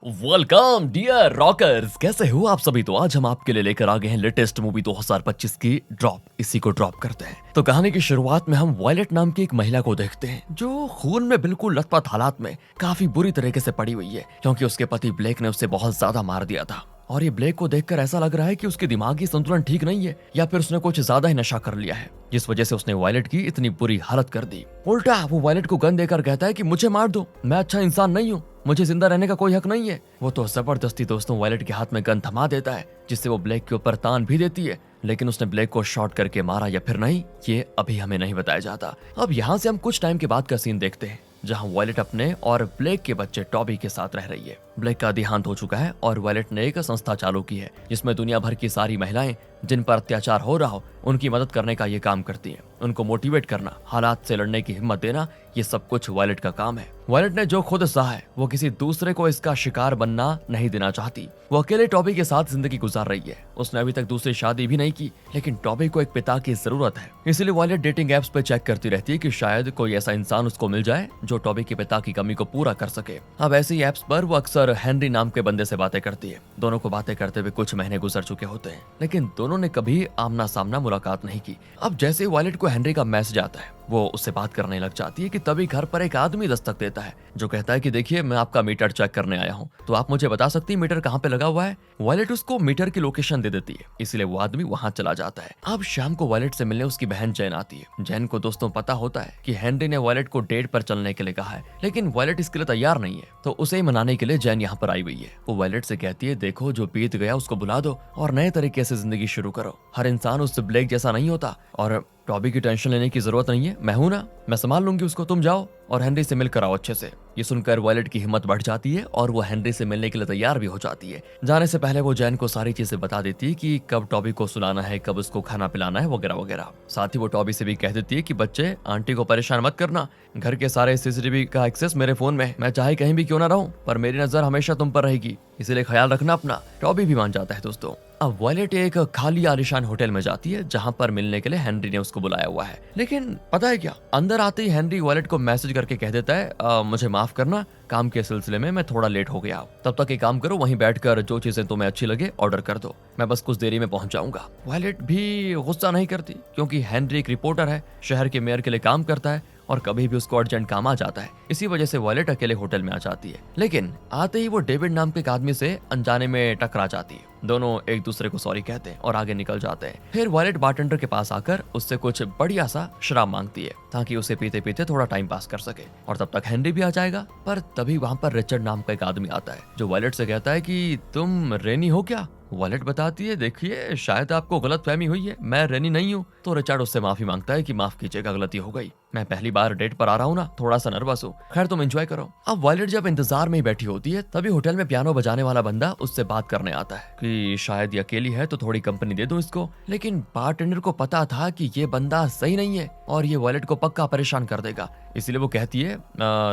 Welcome dear rockers, कैसे हो आप सभी। तो आज हम आपके लिए लेकर आ गए हैं लेटेस्ट मूवी 2025 की ड्रॉप। इसी को ड्रॉप करते हैं। तो कहानी की शुरुआत में हम वायलेट नाम की एक महिला को देखते हैं जो खून में बिल्कुल लथपथ हालात में काफी बुरी तरीके से पड़ी हुई है, क्योंकि उसके पति ब्लेक ने उसे बहुत ज्यादा मार दिया था। और ये ब्लेक को देखकर ऐसा लग रहा है कि उसकी दिमागी संतुलन ठीक नहीं है, या फिर उसने कुछ ज्यादा ही नशा कर लिया है, जिस वजह से उसने वायलेट की इतनी बुरी हालत कर दी। उल्टा वो वायलेट को गन देकर कहता है कि मुझे मार दो, मैं अच्छा इंसान नहीं हूँ, मुझे जिंदा रहने का कोई हक नहीं है। वो तो जबरदस्ती दोस्तों वायलेट के हाथ में गन थमा देता है, जिससे वो ब्लेक के ऊपर तान भी देती है। लेकिन उसने ब्लेक को शॉट करके मारा या फिर नहीं, ये अभी हमें नहीं बताया जाता। अब यहाँ से हम कुछ टाइम के बाद का सीन देखते हैं, जहाँ वायलेट अपने और ब्लेक के बच्चे टॉबी के साथ रह रही है। ब्लेक का देहांत हो चुका है और वायलेट ने एक संस्था चालू की है, जिसमें दुनिया भर की सारी महिलाएं जिन पर अत्याचार हो रहा हो उनकी मदद करने का ये काम करती हैं। उनको मोटिवेट करना, हालात से लड़ने की हिम्मत देना, ये सब कुछ वायलेट का काम है। वायलेट ने जो खुद सहा है वो किसी दूसरे को इसका शिकार बनना नहीं देना चाहती। वो अकेले टॉबी के साथ जिंदगी गुजार रही है। उसने अभी तक दूसरी शादी भी नहीं की, लेकिन टॉबी को एक पिता की जरूरत है। इसलिए वायलेट डेटिंग एप्स पे चेक करती रहती है कि शायद कोई ऐसा इंसान उसको मिल जाए जो टॉबी के पिता की कमी को पूरा कर सके। अब ऐसी एप्स पर वो अक्सर हेनरी नाम के बंदे से बातें करती है। दोनों को बातें करते हुए कुछ महीने गुजर चुके होते हैं, लेकिन दोनों ने कभी आमना सामना मुलाकात नहीं की। अब जैसे वायलेट को हेनरी का मैसेज आता है, वो उससे बात करने लग जाती है कि तभी घर पर एक आदमी दस्तक देता है, जो कहता है कि देखिए मैं आपका मीटर चेक करने आया हूँ, तो आप मुझे बता सकती हैं मीटर कहाँ पे लगा हुआ है। वायलेट उसको मीटर की लोकेशन दे देती है, इसलिए वो आदमी वहां चला जाता है। अब शाम को वायलेट से मिलने उसकी बहन जैन आती है। जैन को दोस्तों पता होता है कि हेनरी ने वायलेट को डेट पर चलने के लिए कहा है, लेकिन वायलेट इसके लिए तैयार नहीं है, तो उसे ही मनाने के लिए जैन यहाँ पर आई हुई है। वो वायलेट से कहती है देखो जो बीत गया उसको भुला दो और नए तरीके से जिंदगी शुरू करो। हर इंसान उस ब्लेक जैसा नहीं होता और टॉबी की टेंशन लेने की जरूरत नहीं है, मैं हूं ना, मैं संभाल लूंगी उसको, तुम जाओ और हेनरी से मिलकर आओ अच्छे से। ये सुनकर वायलेट की हिम्मत बढ़ जाती है और वो हेनरी से मिलने के लिए तैयार भी हो जाती है। जाने से पहले वो जैन को सारी चीजें बता देती है कि कब टॉबी को सुलाना है, कब उसको खाना पिलाना है, वगैरह वगैरह। साथ ही वो टॉबी से भी कह देती है कि बच्चे आंटी को परेशान मत करना, घर के सारे सीसीटीवी का एक्सेस मेरे फोन में है, मैं चाहे कहीं भी क्यों ना रहूं, पर मेरी नजर हमेशा तुम पर रहेगी, इसीलिए ख्याल रखना अपना। टॉबी भी मान जाता है दोस्तों। अब वायलेट एक खाली आलिशान होटल में जाती है, जहां पर मिलने के लिए हेनरी ने उसको बुलाया हुआ है। लेकिन पता है क्या, अंदर आते ही हेनरी वायलेट को मैसेज करके कह देता है मुझे माफ करना, काम के सिलसिले में मैं थोड़ा लेट हो गया, तब तक एक काम करो, वहीं बैठकर जो चीजें तुम्हें अच्छी लगे ऑर्डर कर दो, मैं बस कुछ देरी में पहुंच जाऊंगा। वायलेट भी गुस्सा नहीं करती, क्योंकि हेनरी एक रिपोर्टर है, शहर के मेयर के लिए काम करता है और कभी भी उसको अर्जेंट काम आ जाता है। इसी वजह से वायलेट अकेले होटल में आ जाती है। लेकिन आते ही वो डेविड नाम के एक आदमी से अनजाने में टकरा जाती है। दोनों एक दूसरे को सॉरी कहते हैं और आगे निकल जाते हैं। फिर वायलेट बारटेंडर के पास आकर उससे कुछ बढ़िया सा शराब मांगती है, ताकि उसे पीते पीते थोड़ा टाइम पास कर सके, और तब तक हेनरी भी आ जाएगा। पर तभी वहां पर रिचर्ड नाम का एक आदमी आता है, जो वायलेट से कहता है कि तुम रेनी हो क्या। वायलेट बताती है देखिए शायद आपको गलत फहमी हुई है, मैं रेनी नहीं हूँ। तो रिचर्ड उससे माफी मांगता है कि माफ कीजिएगा, गलती हो गई, मैं पहली बार डेट पर आ रहा हूँ ना, थोड़ा सा नर्वस हूँ, खैर तुम एंजॉय करो। अब वायलेट जब इंतजार में ही बैठी होती है, तभी होटल में पियानो बजाने वाला बंदा उससे बात करने आता है कि शायद ये अकेली है तो थोड़ी कंपनी दे दो इसको। लेकिन बारटेंडर को पता था कि ये बंदा सही नहीं है और ये वायलेट को पक्का परेशान कर देगा, इसलिए वो कहती है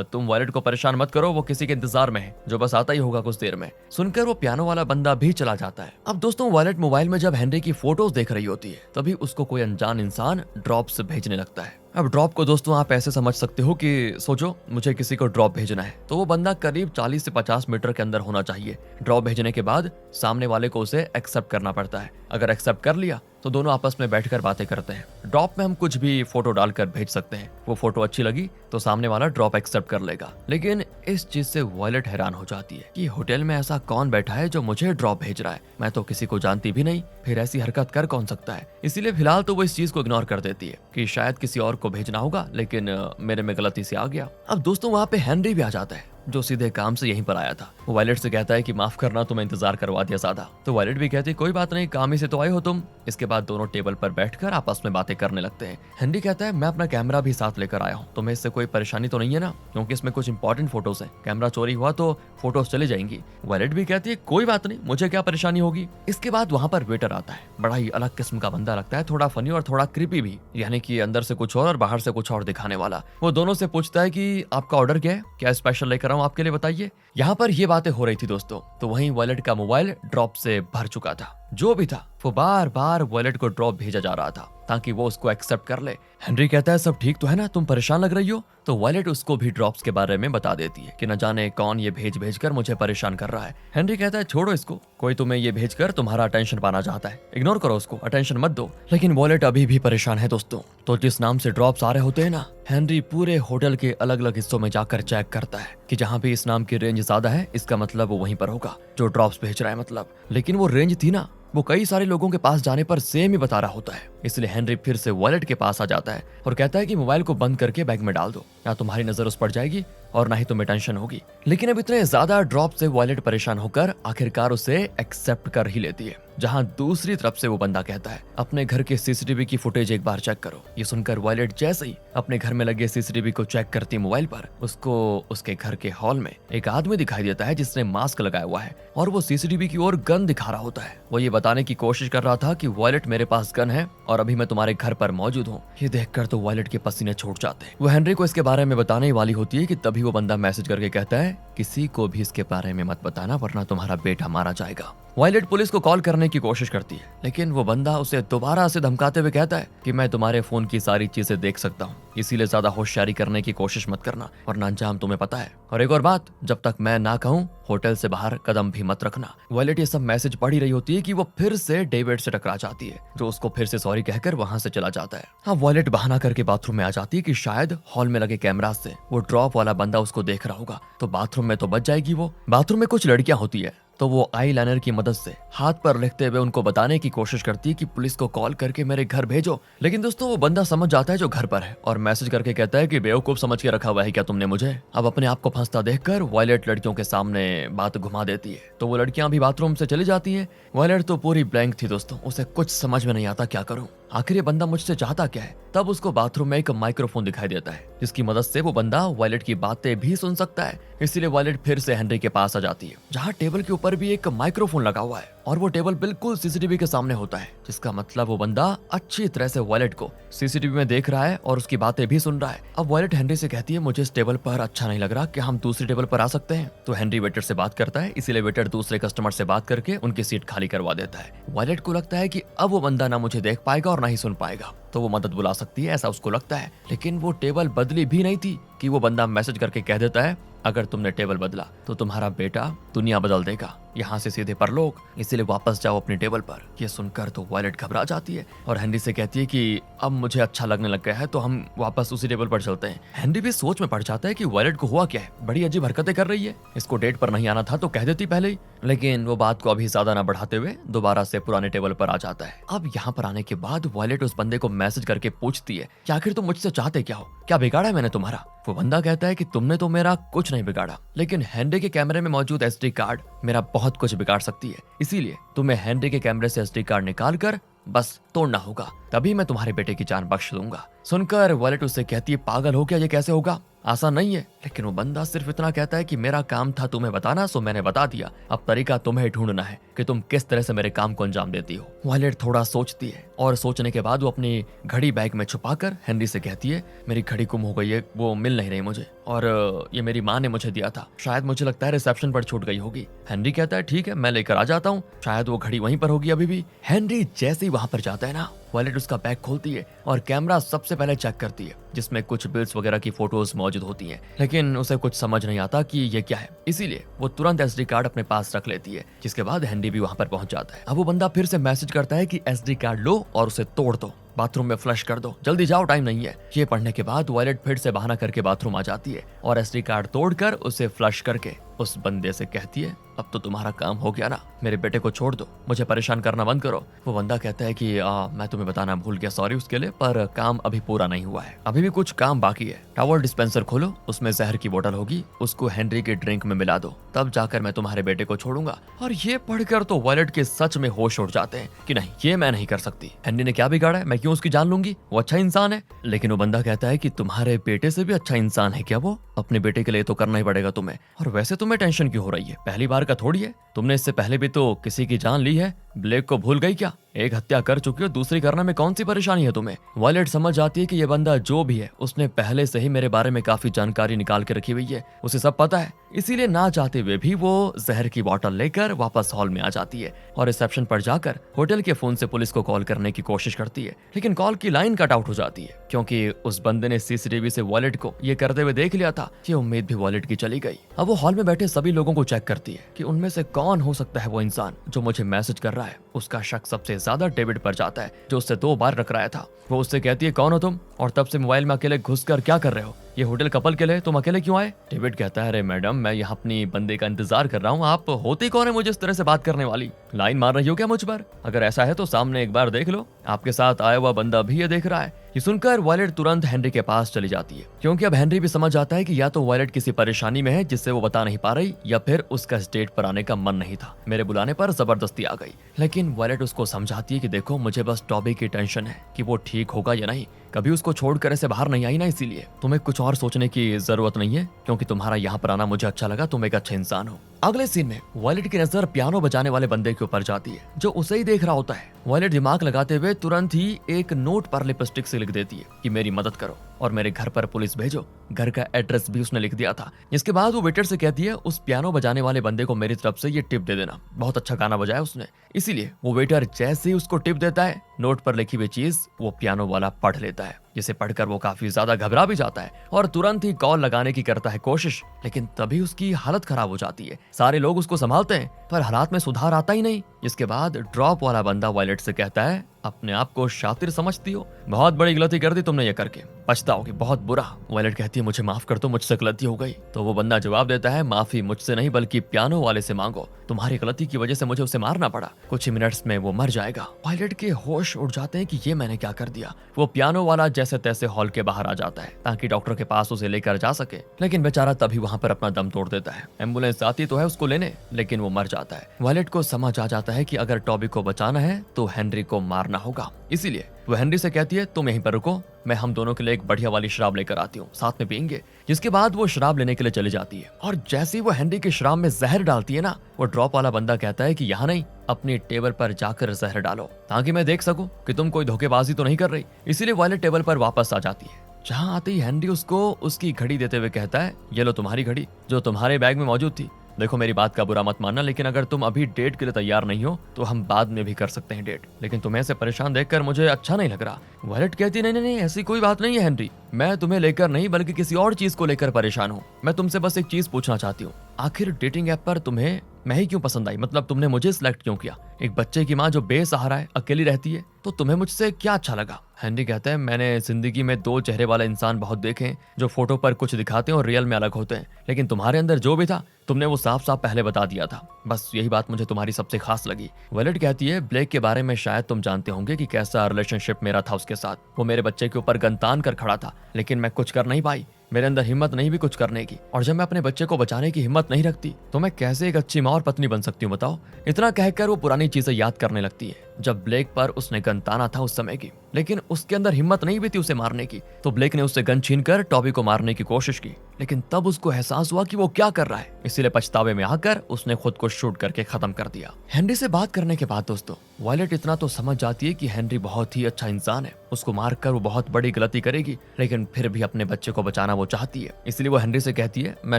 तुम वायलेट को परेशान मत करो, वो किसी के इंतजार में है जो बस आता ही होगा कुछ देर में। सुनकर वो पियानो वाला बंदा भी चला जाता है। अब दोस्तों वायलेट मोबाइल में जब हेनरी की फोटोज देख रही होती है, तभी उसको कोई अनजान इंसान ड्रॉप्स भेजने लगता है। अब ड्रॉप को दोस्तों आप ऐसे समझ सकते हो कि सोचो मुझे किसी को ड्रॉप भेजना है, तो वो बंदा करीब 40 से 50 मीटर के अंदर होना चाहिए। ड्रॉप भेजने के बाद सामने वाले को उसे एक्सेप्ट करना पड़ता है। अगर एक्सेप्ट कर लिया तो दोनों आपस में बैठकर बातें करते हैं। ड्रॉप में हम कुछ भी फोटो डालकर भेज सकते हैं, वो फोटो अच्छी लगी तो सामने वाला ड्रॉप एक्सेप्ट कर लेगा। लेकिन इस चीज से वायलेट हैरान हो जाती है कि होटल में ऐसा कौन बैठा है जो मुझे ड्रॉप भेज रहा है, मैं तो किसी को जानती भी नहीं, फिर ऐसी हरकत कर कौन सकता है। इसीलिए फिलहाल तो वो इस चीज को इग्नोर कर देती है कि शायद किसी और को भेजना होगा, लेकिन मेरे में गलती से आ गया। अब दोस्तों वहां पे हेनरी भी आ जाता है, जो सीधे काम से यहीं पर आया था। वो वायलेट से कहता है कि माफ करना, तुम्हें इंतजार करवा दिया ज्यादा। तो वायलेट भी कहती है कोई बात नहीं, काम ही से तो आए हो तुम। इसके बाद दोनों टेबल पर बैठकर आपस में बातें करने लगते हैं। हेनरी कहता है मैं अपना कैमरा भी साथ लेकर आया हूँ, तुम्हें इससे कोई परेशानी तो नहीं है ना, क्योंकि इसमें कुछ इंपॉर्टेंट फोटोज है, कैमरा चोरी हुआ तो फोटोज चली जाएंगी। वायलेट भी कहती है कोई बात नहीं, मुझे क्या परेशानी होगी। इसके बाद वहां पर वेटर आता है, बड़ा ही अलग किस्म का बंदा लगता है, थोड़ा फनी और थोड़ा क्रीपी भी, यानी कि अंदर से कुछ और बाहर से कुछ और दिखाने वाला। वो दोनों से पूछता है कि आपका ऑर्डर क्या है, क्या स्पेशल लेकर आऊं आपके लिए, बताइए। यहाँ पर ये बातें हो रही थी दोस्तों, तो वहीं वॉलेट का मोबाइल ड्रॉप से भर चुका था। जो भी था वो बार बार वॉलेट को ड्रॉप भेजा जा रहा था ताकि वो उसको एक्सेप्ट कर ले। हेनरी कहता है सब ठीक तो है ना, तुम परेशान लग रही हो। तो वॉलेट उसको भी ड्रॉप्स के बारे में बता देती है कि न जाने कौन ये भेज भेज कर मुझे परेशान कर रहा है। हेनरी कहता है छोड़ो इसको, कोई तुम्हें ये भेज कर तुम्हारा अटेंशन पाना चाहता है, इग्नोर करो उसको, अटेंशन मत दो। लेकिन वॉलेट अभी भी परेशान है दोस्तों। तो जिस नाम से ड्रॉप्स आ रहे होते हैं ना, हेनरी पूरे होटल के अलग अलग हिस्सों में जाकर चेक करता है कि जहाँ भी इस नाम की रेंज ज्यादा है इसका मतलब वो वहीं पर होगा जो ड्रॉप्स भेज रहा है मतलब। लेकिन वो रेंज थी ना, वो कई सारे लोगों के पास जाने पर सेम ही बता रहा होता है। इसलिए हेनरी फिर से वॉलेट के पास आ जाता है और कहता है कि मोबाइल को बंद करके बैग में डाल दो, या तुम्हारी नजर उस पर जाएगी और ना ही तुम्हें टेंशन होगी। लेकिन अब इतने ज्यादा ड्रॉप से वॉलेट परेशान होकर आखिरकार उसे एक्सेप्ट कर ही लेती है। जहां दूसरी तरफ से वो बंदा कहता है अपने घर के सीसीटीवी की फुटेज एक बार चेक करो। ये सुनकर वॉलेट जैसे ही अपने घर में लगे सीसीटीवी को चेक करती मोबाइल पर, उसको उसके घर के हॉल में एक आदमी दिखाई देता है जिसने मास्क लगाया हुआ है और वो सीसीटीवी की ओर गन दिखा रहा होता है। वो ये बताने की कोशिश कर रहा था कि वॉलेट मेरे पास गन है और अभी मैं तुम्हारे घर पर मौजूद हूँ। ये देखकर तो वॉलेट के पसीने छूट जाते हैं। वो हेनरी को इसके बारे में बताने वाली होती है कि तभी वो बंदा मैसेज करके कहता है किसी को भी इसके बारे में मत बताना वरना तुम्हारा बेटा मारा जाएगा। वॉलेट पुलिस को कॉल करने की कोशिश करती है, लेकिन वो बंदा उसे दोबारा से धमकाते हुए कहता है कि मैं तुम्हारे फोन की सारी चीजें देख सकता हूँ, इसीलिए ज्यादा होशियारी करने की कोशिश मत करना वरना अंजाम तुम्हें पता है। और एक और बात, जब तक मैं ना कहूँ होटल से बाहर कदम भी मत रखना। वॉलेट ये सब मैसेज पढ़ ही रही होती है कि वो फिर से डेविड से टकरा जाती है, जो उसको फिर से सॉरी कहकर वहां से चला जाता है। हाँ, वॉलेट बहाना करके बाथरूम में आ जाती है कि शायद हॉल में लगे कैमरा से वो ड्रॉप वाला बंदा उसको देख रहा होगा, तो बाथरूम में तो बच जाएगी वो। बाथरूम में कुछ लड़कियां होती है, तो वो आई लाइनर की मदद से हाथ पर लिखते हुए उनको बताने की कोशिश करती है कि पुलिस को कॉल करके मेरे घर भेजो। लेकिन दोस्तों वो बंदा समझ जाता है जो घर पर है और मैसेज करके कहता है कि बेवकूफ समझ के रखा हुआ है क्या तुमने मुझे। अब अपने आप को फंसता देखकर वॉलेट लड़कियों के सामने बात घुमा देती है, तो वो लड़कियां भी बाथरूम से चली जाती है। वॉलेट तो पूरी ब्लैंक थी दोस्तों, उसे कुछ समझ में नहीं आता क्या करूं, आखिर ये बंदा मुझसे चाहता क्या है। तब उसको बाथरूम में एक माइक्रोफोन दिखाई देता है जिसकी मदद से वो बंदा वॉलेट की बातें भी सुन सकता है। इसीलिए वॉलेट फिर से हेनरी के पास आ जाती है, जहाँ टेबल के ऊपर भी एक माइक्रोफोन लगा हुआ है और वो टेबल बिल्कुल सीसीटीवी के सामने होता है, जिसका मतलब वो बंदा अच्छी तरह से वॉलेट को सीसीटीवी में देख रहा है और उसकी बातें भी सुन रहा है। अब वॉलेट हेनरी से कहती है मुझे इस टेबल पर अच्छा नहीं लग रहा, कि हम दूसरी टेबल पर आ सकते हैं। तो हेनरी वेटर से बात करता है, इसीलिए वेटर दूसरे कस्टमर से बात करके उनकी सीट खाली करवा देता है। वॉलेट को लगता है कि अब वो बंदा ना मुझे देख पाएगा और ना ही सुन पाएगा, तो वो मदद बुला सकती है, ऐसा उसको लगता है। लेकिन वो टेबल बदली भी नहीं थी कि वो बंदा मैसेज करके कह देता है अगर तुमने टेबल बदला तो तुम्हारा बेटा दुनिया बदल देगा, यहाँ से सीधे परलोक, इसीलिए वापस जाओ अपनी टेबल पर। ये सुनकर तो वॉलेट घबरा जाती है और हेनरी से कहती है कि अब मुझे अच्छा लगने लग गया है, तो हम वापस उसी टेबल पर चलते हैं। हेनरी भी सोच में पड़ जाता है कि वॉलेट को हुआ क्या है, बड़ी अजीब हरकतें कर रही है, इसको डेट पर नहीं आना था तो कह देती पहले ही। लेकिन वो बात को अभी ज्यादा ना बढ़ाते हुए दोबारा से पुराने टेबल पर आ जाता है। अब यहाँ पर आने के बाद वॉलेट उस बंदे को मैसेज करके पूछती है कि आखिर तुम मुझसे चाहते क्या हो, क्या बिगाड़ा है मैंने तुम्हारा। वो बंदा कहता है कि तुमने तो मेरा कुछ नहीं बिगाड़ा, लेकिन हेनरी के कैमरे में मौजूद एसडी कार्ड मेरा बहुत कुछ बिगाड़ सकती है, इसीलिए तुम्हें हेनरी के कैमरे से एसडी कार्ड निकाल कर बस तोड़ना होगा, तभी मैं तुम्हारे बेटे की जान बख्श दूंगा। सुनकर वॉलेट उससे कहती है पागल हो क्या, ये कैसे होगा, आसान नहीं है। लेकिन वो बंदा सिर्फ इतना कहता है कि मेरा काम था तुम्हें बताना, सो मैंने बता दिया, अब तरीका तुम्हें ढूंढना है कि तुम किस तरह से मेरे काम को अंजाम देती हो। वॉलेट थोड़ा सोचती है और सोचने के बाद वो अपनी घड़ी बैग में छुपाकर हेनरी से कहती है मेरी घड़ी गुम हो गई है, वो मिल नहीं रही मुझे, और ये मेरी माँ ने मुझे दिया था, शायद मुझे लगता है रिसेप्शन पर छूट गई होगी। हेनरी कहता है ठीक है मैं लेकर आ जाता हूँ, शायद वो घड़ी वहीं पर होगी अभी भी। हेनरी जैसे ही वहां पर जाता है ना, वॉलेट उसका बैग खोलती है और कैमरा सबसे पहले चेक करती है, जिसमें कुछ बिल्स वगैरह की फोटोज मौजूद होती हैं। लेकिन उसे कुछ समझ नहीं आता कि ये क्या है, इसीलिए वो तुरंत एसडी कार्ड अपने पास रख लेती है, जिसके बाद हेनरी भी वहां पर पहुंच जाता है। अब वो बंदा फिर से मैसेज करता है कि एसडी कार्ड लो और उसे तोड़ दो, बाथरूम में फ्लश कर दो, जल्दी जाओ टाइम नहीं है। ये पढ़ने के बाद वॉलेट फिर से बहाना करके बाथरूम आ जाती है और एसडी कार्ड तोड़कर उसे फ्लश करके उस बंदे से कहती है अब तो तुम्हारा काम हो गया ना, मेरे बेटे को छोड़ दो, मुझे परेशान करना बंद करो। वो बंदा कहता है कि मैं तुम्हें बताना भूल गया, सॉरी उसके लिए, पर काम अभी पूरा नहीं हुआ है, अभी भी कुछ काम बाकी है। टावल डिस्पेंसर खोलो, उसमें जहर की बोतल होगी, उसको हेनरी के ड्रिंक में मिला दो, तब जाकर मैं तुम्हारे बेटे को छोड़ूंगा। और ये पढ़कर तो वॉलेट के सच में होश उड़ जाते हैं कि नहीं ये मैं नहीं कर सकती, हेनरी ने क्या बिगाड़ा है, मैं क्यों उसकी जान लूंगी, वो अच्छा इंसान है। लेकिन वो बंदा कहता है कि तुम्हारे बेटे से भी अच्छा इंसान है क्या वो, अपने बेटे के लिए तो करना ही पड़ेगा तुम्हें, और वैसे तुम्हें टेंशन क्यों हो रही है, पहली बार का थोड़ी है, तुमने इससे पहले भी तो किसी की जान ली है, ब्लेक को भूल गई क्या? एक हत्या कर चुकी हो, दूसरी करने में कौन सी परेशानी है तुम्हें? वायलेट समझ जाती है कि ये बंदा जो भी है उसने पहले से ही मेरे बारे में काफी जानकारी निकाल के रखी हुई है, उसे सब पता है। इसीलिए ना चाहते हुए भी वो जहर की बोतल लेकर वापस हॉल में आ जाती है और रिसेप्शन पर जाकर होटल के फोन से पुलिस को कॉल करने की कोशिश करती है, लेकिन कॉल की लाइन कट आउट हो जाती है क्योंकि उस बंदे ने सीसीटीवी से वायलेट को ये करते हुए देख लिया था। ये उम्मीद भी वायलेट की चली गई। अब वो हॉल में बैठे सभी लोगों को चेक करती है कि उनमें से कौन हो सकता है वो इंसान जो मुझे मैसेज कर रहा है। उसका शक सबसे ज्यादा डेविड पर जाता है जो उससे 2 बार टकराया था। वो उससे कहती है कौन हो तुम और तब से मोबाइल में अकेले घुसकर क्या कर रहे हो? ये होटल कपल के लिए, तुम अकेले क्यों आए? डेविड कहता है अरे मैडम, मैं यहाँ अपनी बंदे का इंतजार कर रहा हूँ, आप होती कौन है मुझे इस तरह से बात करने वाली? लाइन मार रही हो क्या मुझ पर? अगर ऐसा है तो सामने एक बार देख लो, आपके साथ आया हुआ बंदा भी ये देख रहा है। ये सुनकर वायलेट तुरंत हेनरी के पास चली जाती है क्योंकि अब हेनरी भी समझ जाता है कि या तो वायलेट किसी परेशानी में है जिससे वो बता नहीं पा रही, या फिर उसका स्टेट पर आने का मन नहीं था, मेरे बुलाने पर जबरदस्ती आ गई। लेकिन वायलेट उसको समझाती है कि देखो मुझे बस टॉबी की टेंशन है कि वो ठीक होगा या नहीं, कभी उसको छोड़कर ऐसे बाहर नहीं आई ना, इसीलिए तुम्हें कुछ और सोचने की जरूरत नहीं है क्योंकि तुम्हारा यहाँ पर आना मुझे अच्छा लगा, तुम एक अच्छे इंसान हो। अगले सीन में वायलेट की नजर पियानो बजाने वाले बंदे के ऊपर जाती है जो उसे ही देख रहा होता है। वायलेट दिमाग लगाते हुए तुरंत ही एक नोट पर लिपस्टिक से लिख देती है कि मेरी मदद करो और मेरे घर पर पुलिस भेजो। घर का एड्रेस भी उसने लिख दिया था। इसके बाद वो वेटर से कहती है उस पियानो बजाने वाले बंदे को मेरी तरफ से ये टिप दे देना, बहुत अच्छा गाना बजाया उसने। इसीलिए वो वेटर जैसे ही उसको टिप देता है, नोट पर लिखी हुई चीज वो पियानो वाला पढ़ लेता है, जिसे पढ़कर वो काफी ज्यादा घबरा भी जाता है और तुरंत ही कॉल लगाने की करता है कोशिश, लेकिन तभी उसकी हालत खराब हो जाती है। सारे लोग उसको संभालते हैं पर हालात में सुधार आता ही नहीं। इसके बाद ड्रॉप वाला बंदा वायलेट से कहता है अपने आप को शातिर समझती हो, बहुत बड़ी गलती कर दी तुमने ये करके, पछताओगे बहुत बुरा। वायलेट कहती है मुझे माफ कर दो, मुझसे गलती हो गई। तो वो बंदा जवाब देता है माफी मुझसे नहीं बल्कि पियानो वाले से मांगो, तुम्हारी गलती की वजह से मुझे उसे मारना पड़ा, कुछ ही मिनट्स में वो मर जाएगा। वायलेट के होश उड़ जाते हैं कि ये मैंने क्या कर दिया। वो पियानो वाला जैसे तैसे हॉल के बाहर आ जाता है ताकि डॉक्टर के पास उसे लेकर जा सके, लेकिन बेचारा तभी वहां पर अपना दम तोड़ देता है। एम्बुलेंस आती तो है उसको लेने, लेकिन वो मर जाता है। वायलेट को समझ आ जाता है कि अगर टॉबी को बचाना है तो हेनरी को मारना होगा। इसीलिए वो हेनरी से कहती है तुम यहीं पर रुको, मैं हम दोनों के लिए एक बढ़िया वाली शराब लेकर आती हूँ, साथ में पियेंगे। जिसके बाद वो शराब लेने के लिए चली जाती है और जैसे ही वो हेनरी की शराब में जहर डालती है ना, वो ड्रॉप वाला बंदा कहता है कि यहाँ नहीं, अपनी टेबल पर जाकर जहर डालो ताकि मैं देख सकूं कि तुम कोई धोखेबाजी तो नहीं कर रही। इसीलिए वायलेट टेबल पर वापस आ जाती है। जहाँ आते ही हेनरी उसको उसकी घड़ी देते हुए कहता है ये लो तुम्हारी घड़ी जो तुम्हारे बैग में मौजूद थी। देखो मेरी बात का बुरा मत मानना, लेकिन अगर तुम अभी डेट के लिए तैयार नहीं हो तो हम बाद में भी कर सकते हैं डेट, लेकिन तुम्हें ऐसे परेशान देखकर मुझे अच्छा नहीं लग रहा। वायलेट कहती नहीं नहीं नहीं, ऐसी कोई बात नहीं है हेनरी, मैं तुम्हें लेकर नहीं बल्कि किसी और चीज को लेकर परेशान हूँ। मैं तुमसे बस एक चीज पूछना चाहती हूँ, आखिर डेटिंग ऐप पर तुम्हें मैं ही क्यों पसंद आई? मतलब तुमने मुझे सिलेक्ट क्यों किया? एक बच्चे की माँ जो बेसहारा है, अकेली रहती है, तो तुम्हें मुझसे क्या अच्छा लगा? हेनरी कहता है मैंने जिंदगी में 2 चेहरे वाले इंसान बहुत देखे हैं, जो फोटो पर कुछ दिखाते हैं और रियल में अलग होते हैं, लेकिन तुम्हारे अंदर जो भी था तुमने वो साफ साफ पहले बता दिया था, बस यही बात मुझे तुम्हारी सबसे खास लगी। वायलेट कहती है ब्लेक के बारे में शायद तुम जानते होंगे कि कैसा रिलेशनशिप मेरा था उसके साथ। वो मेरे बच्चे के ऊपर गन तान कर खड़ा था, लेकिन मैं कुछ कर नहीं पाई, मेरे अंदर हिम्मत नहीं भी कुछ करने की, और जब मैं अपने बच्चे को बचाने की हिम्मत नहीं रखती तो मैं कैसे एक अच्छी माँ और पत्नी बन सकती हूँ बताओ? इतना कहकर वो पुरानी चीजें याद करने लगती है जब ब्लेक पर उसने गन ताना था उस समय की, लेकिन उसके अंदर हिम्मत नहीं भी थी उसे मारने की। तो ब्लेक ने उससे गन छीनकर टॉबी को मारने की कोशिश की, लेकिन तब उसको एहसास हुआ कि वो क्या कर रहा है, इसीलिए पछतावे में आकर उसने खुद को शूट करके खत्म कर दिया। हेनरी से बात करने के बाद दोस्तों वायलेट इतना तो समझ जाती है कि हेनरी बहुत ही अच्छा इंसान है, उसको मारकर वो बहुत बड़ी गलती करेगी, लेकिन फिर भी अपने बच्चे को बचाना वो चाहती है। इसलिए वो हेनरी से कहती है मैं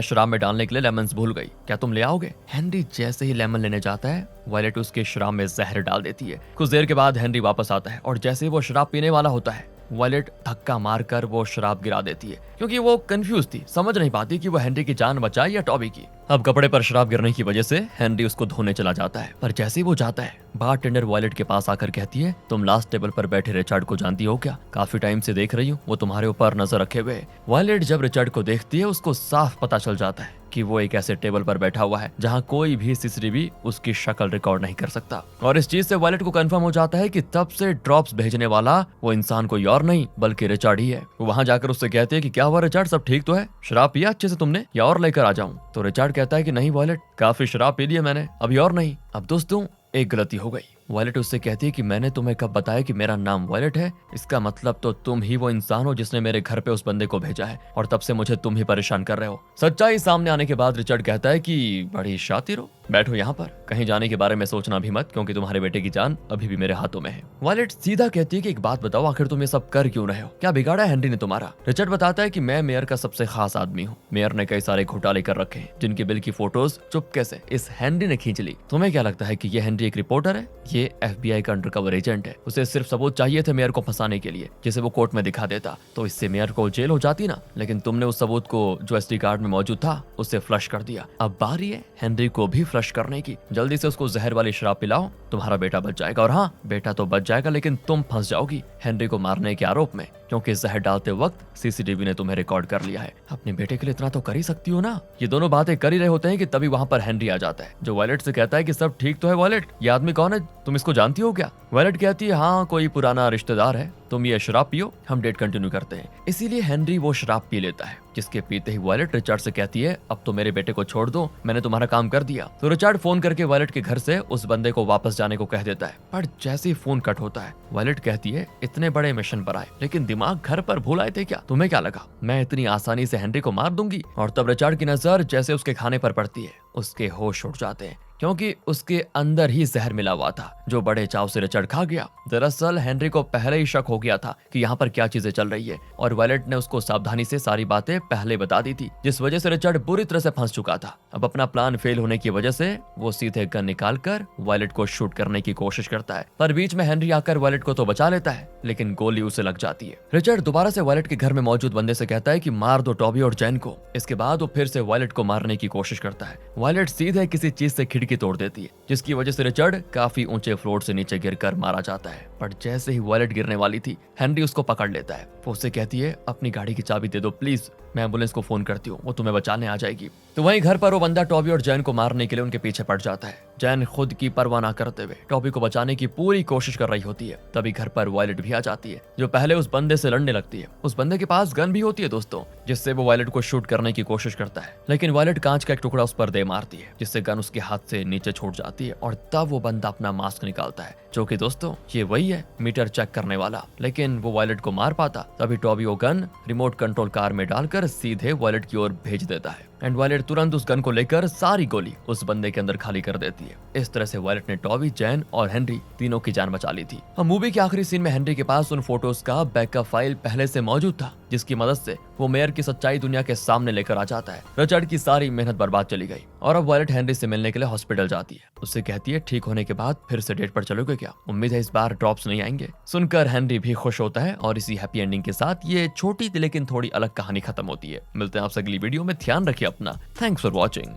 शराब में डालने के लिए लेमन्स भूल गई, क्या तुम ले आओगे? हेनरी जैसे ही लेमन लेने जाता है वायलेट उसके शराब में जहर डाल देती है। कुछ देर के बाद हेनरी वापस आता है और जैसे ही वो शराब पीने वाला होता है वायलेट धक्का मारकर वो शराब गिरा देती है, क्योंकि वो कंफ्यूज थी, समझ नहीं पाती कि वो हेनरी की जान बचाए या टॉबी की। अब कपड़े पर शराब गिरने की वजह से हेनरी उसको धोने चला जाता है, पर जैसे ही वो जाता है बारटेंडर वायलेट के पास आकर कहती है तुम लास्ट टेबल पर बैठे रिचर्ड को जानती हो क्या? काफी टाइम से देख रही हूँ, वो तुम्हारे ऊपर नजर रखे हुए। वायलेट जब रिचर्ड को देखती है उसको साफ पता चल जाता है कि वो एक ऐसे टेबल पर बैठा हुआ है जहां कोई भी सीसीटीवी उसकी शक्ल रिकॉर्ड नहीं कर सकता, और इस चीज से वायलेट को कंफर्म हो जाता है कि तब से ड्रॉप्स भेजने वाला वो इंसान कोई और नहीं बल्कि रिचर्ड ही है। वो वहां जाकर उससे कहते हैं कि क्या हुआ रिचर्ड, सब ठीक तो है? शराब पिया अच्छे से तुमने या और लेकर आ जाऊं? तो रिचर्ड कहता है कि नहीं वायलेट, काफी शराब पी ली है मैंने, अभी और नहीं। अब दोस्तों एक गलती हो गई। वायलेट उससे कहती है कि मैंने तुम्हें कब बताया कि मेरा नाम वायलेट है? इसका मतलब तो तुम ही वो इंसान हो जिसने मेरे घर पे उस बंदे को भेजा है और तब से मुझे तुम ही परेशान कर रहे हो। सच्चाई सामने आने के बाद रिचर्ड कहता है कि बड़ी शातिर हो, बैठो यहाँ पर, कहीं जाने के बारे में सोचना भी मत क्योंकि तुम्हारे बेटे की जान अभी भी मेरे हाथों में है। वायलेट सीधा कहती है कि एक बात बताओ, आखिर तुम ये सब कर क्यों रहे हो? क्या बिगाड़ा है हेनरी ने तुम्हारा? रिचर्ड बताता है कि मैं मेयर का सबसे खास आदमी हूँ। मेयर ने कई सारे घोटाले कर रखे हैं जिनके बिल की फोटोज चुपके से इस हेनरी ने खींच ली। तुम्हें क्या लगता है कि ये हेनरी एक रिपोर्टर है? ये FBI का अंडरकवर एजेंट है। उसे सिर्फ सबूत चाहिए थे मेयर को फंसाने के लिए, जिसे वो कोर्ट में दिखा देता तो इससे मेयर को जेल हो जाती ना। लेकिन तुमने उस सबूत को जो SD कार्ड में मौजूद था उसे फ्लश कर दिया। अब बारी है हेनरी को भी फ्लश करने की। जल्दी से उसको जहर वाली शराब पिलाओ, तुम्हारा बेटा बच जाएगा। और हाँ, बेटा तो बच जाएगा लेकिन तुम फंस जाओगी हेनरी को मारने के आरोप में, क्योंकि जहर डालते वक्त CCTV ने तुम्हें रिकॉर्ड कर लिया है। अपने बेटे के लिए इतना तो कर ही सकती हो ना। ये दोनों बातें कर ही रहे होते हैं कि तभी वहां पर हेनरी आ जाता है, जो वायलेट से कहता है कि सब ठीक तो है वायलेट, ये आदमी कौन है, तुम इसको जानती हो क्या? वायलेट कहती है हाँ, कोई पुराना रिश्तेदार है, तुम ये शराब पियो, हम डेट कंटिन्यू करते हैं। इसीलिए हेनरी वो शराब पी लेता है, जिसके पीते ही वायलेट रिचर्ड से कहती है अब तो मेरे बेटे को छोड़ दो, मैंने तुम्हारा काम कर दिया। तो रिचर्ड फोन करके वायलेट के घर से उस बंदे को वापस जाने को कह देता है, पर जैसे ही फोन कट होता है वायलेट कहती है इतने बड़े मिशन पर आए लेकिन दिमाग घर पर भूल आए थे क्या? तुम्हें क्या लगा मैं इतनी आसानी से हेनरी को मार दूंगी? और तब रिचर्ड की नजर जैसे उसके खाने पर पड़ती है, उसके होश उड़ जाते हैं क्योंकि उसके अंदर ही जहर मिला हुआ था जो बड़े चाव से रिचर्ड खा गया। दरअसल हेनरी को पहले ही शक हो गया था कि यहाँ पर क्या चीजें चल रही है और वायलेट ने उसको सावधानी से सारी बातें पहले बता दी थी, जिस वजह से रिचर्ड बुरी तरह से फंस चुका था। अब अपना प्लान फेल होने की वजह से वो सीधे गन निकालकर वायलेट को शूट करने की कोशिश करता है, पर बीच में हेनरी आकर वायलेट को तो बचा लेता है लेकिन गोली उसे लग जाती है। रिचर्ड दोबारा से वायलेट के घर में मौजूद बंदे से कहता है कि मार दो टॉबी और जैन को। इसके बाद वो फिर से वायलेट को मारने की कोशिश करता है। वायलेट सीधे किसी चीज से खिड़की तोड़ देती है, जिसकी वजह से रिचर्ड काफी ऊंचे फ्लोर से नीचे गिरकर मारा जाता है। पर जैसे ही वायलेट गिरने वाली थी हेनरी उसको पकड़ लेता है। वो उससे कहती है अपनी गाड़ी की चाबी दे दो प्लीज, मैं एम्बुलेंस को फोन करती हूँ, वो तुम्हें बचाने आ जाएगी। तो वहीं घर पर वो बंदा टॉबी और जैन को मारने के लिए उनके पीछे पड़ जाता है। जैन खुद की परवाह ना करते हुए टॉबी को बचाने की पूरी कोशिश कर रही होती है। तभी घर पर वायलेट भी आ जाती है, जो पहले उस बंदे से लड़ने लगती है। उस बंदे के पास गन भी होती है दोस्तों, जिससे वो वायलेट को शूट करने की कोशिश करता है, लेकिन वायलेट कांच का एक टुकड़ा उस पर दे मारती है, जिससे गन उसके हाथ से नीचे छूट जाती है। और तब वो बंदा अपना मास्क निकालता है, जो कि दोस्तों ये वही है मीटर चेक करने वाला, लेकिन वो वायलेट को मार पाता। तभी टॉबी वो गन रिमोट कंट्रोल कार में डालकर सीधे वायलेट की ओर भेज देता है एंड वायलेट तुरंत उस गन को लेकर सारी गोली उस बंदे के अंदर खाली कर देती है। इस तरह से वायलेट ने टॉबी, जैन और हेनरी तीनों की जान बचा ली थी। अब मूवी के आखिरी सीन में हेनरी के पास उन फोटोज का बैकअप फाइल पहले से मौजूद था, जिसकी मदद से वो मेयर की सच्चाई दुनिया के सामने लेकर आ जाता है। रिचर्ड की सारी मेहनत बर्बाद चली गई और अब वायलेट हेनरी से मिलने के लिए हॉस्पिटल जाती है। उससे कहती है ठीक होने के बाद फिर से डेट पर चलोगे क्या? उम्मीद है इस बार ड्रॉप्स नहीं आएंगे। सुनकर हेनरी भी खुश होता है और इसी हैप्पी एंडिंग के साथ ये छोटी लेकिन थोड़ी अलग कहानी खत्म होती है। मिलते हैं आपसे अगली वीडियो में, ध्यान रखिए अपना। Thanks for watching.